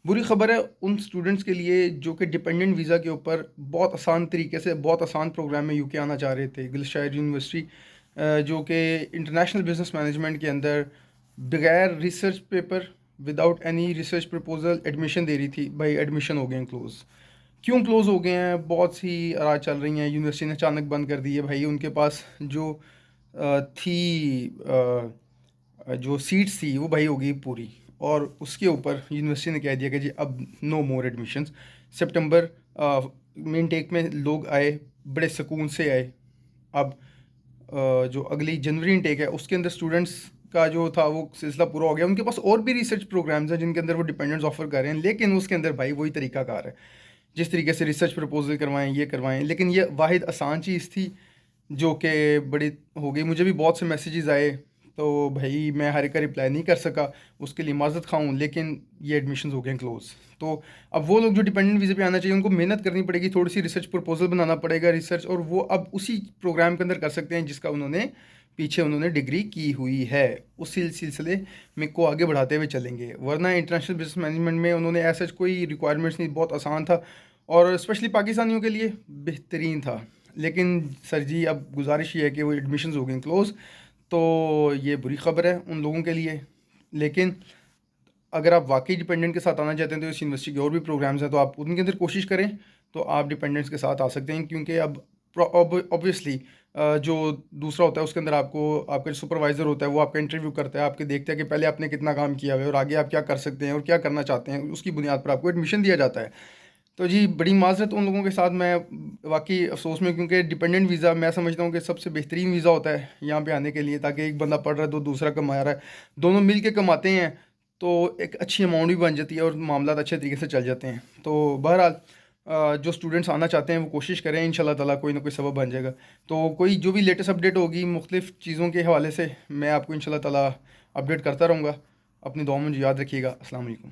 बुरी खबर है उन स्टूडेंट्स के लिए जो कि डिपेंडेंट वीज़ा के ऊपर बहुत आसान तरीके से बहुत आसान प्रोग्राम में यूके आना चाह रहे थे। ग्लिशरायर यूनिवर्सिटी जो कि इंटरनेशनल बिजनेस मैनेजमेंट के अंदर बगैर research paper, without any research proposal admission दे रही थी। भाई एडमिशन हो गए हैं क्लोज़। क्यों क्लोज़ हो गए हैं? बहुत सी राज चल रही हैं। यूनिवर्सिटी ने अचानक बंद कर दी है। भाई उनके पास जो थी जो सीट्स थी वो भाई हो गई पूरी। और उसके ऊपर यूनिवर्सिटी ने कह दिया कि जी अब नो मोर एडमिशन्स। सितंबर मेन टेक में लोग आए, बड़े सुकून से आए। अब जो अगली जनवरी इनटेक है उसके अंदर स्टूडेंट्स का जो था वो सिलसिला पूरा हो गया। उनके पास और भी रिसर्च प्रोग्राम्स हैं जिनके अंदर वो डिपेंडेंट्स ऑफर कर रहे हैं, लेकिन उसके अंदर भाई वही तरीकाकार है जिस तरीके से रिसर्च प्रपोजल करवाएं, ये करवाएं। लेकिन ये वाहिद आसान चीज़ थी जो कि बड़ी हो गई। मुझे भी बहुत से मैसेजेस आए, तो भाई मैं हर एक का रिप्लाई नहीं कर सका, उसके लिए माज़रत खाऊं। लेकिन ये एडमिशन्स हो गए हैं क्लोज़। तो अब वो लोग जो डिपेंडेंट वीज़े पे आना चाहिए उनको मेहनत करनी पड़ेगी, थोड़ी सी रिसर्च प्रपोजल बनाना पड़ेगा, रिसर्च, और वो अब उसी प्रोग्राम के अंदर कर सकते हैं जिसका उन्होंने डिग्री की हुई है। उसी सिलसिले में को आगे बढ़ाते हुए चलेंगे। वरना इंटरनेशनल बिजनेस मैनेजमेंट में उन्होंने ऐसा कोई रिक्वायरमेंट्स नहीं, बहुत आसान था और स्पेशली पाकिस्तानियों के लिए बेहतरीन था। लेकिन सर जी अब गुजारिश ये है कि वो एडमिशन्स हो गए क्लोज़। तो ये बुरी ख़बर है उन लोगों के लिए। लेकिन अगर आप वाकई डिपेंडेंट के साथ आना चाहते हैं तो इस यूनिवर्सिटी के और भी प्रोग्राम्स हैं, तो आप उनके अंदर कोशिश करें तो आप डिपेंडेंट्स के साथ आ सकते हैं। क्योंकि अब ऑब्वियसली जो दूसरा होता है उसके अंदर आपको आपका जो सुपरवाइज़र होता है वो आपका इंटरव्यू करता है, आपके देखता है कि पहले आपने कितना काम किया हुआ है और आगे आप क्या कर सकते हैं और क्या करना चाहते हैं, उसकी बुनियाद पर आपको एडमिशन दिया जाता है। तो जी बड़ी माज़रत उन लोगों के साथ, मैं वाकई अफसोस में, क्योंकि डिपेंडेंट वीज़ा मैं समझता हूँ कि सबसे बेहतरीन वीज़ा होता है यहाँ पे आने के लिए, ताकि एक बंदा पढ़ रहा है तो दूसरा कमा रहा है, दोनों मिल के कमाते हैं तो एक अच्छी अमाउंट भी बन जाती है और मामला अच्छे तरीके से चल जाते हैं। तो बहरहाल जो स्टूडेंट्स आना चाहते हैं वो कोशिश करें, इंशाल्लाह ताला कोई ना कोई सबब बन जाएगा। तो कोई जो भी लेटेस्ट अपडेट होगी मुख्तलिफ़ चीज़ों के हवाले से मैं आपको इंशाल्लाह ताला अपडेट करता रहूँगा। अपनी दुआ में मुझे याद रखिएगा। अस्सलाम वालेकुम।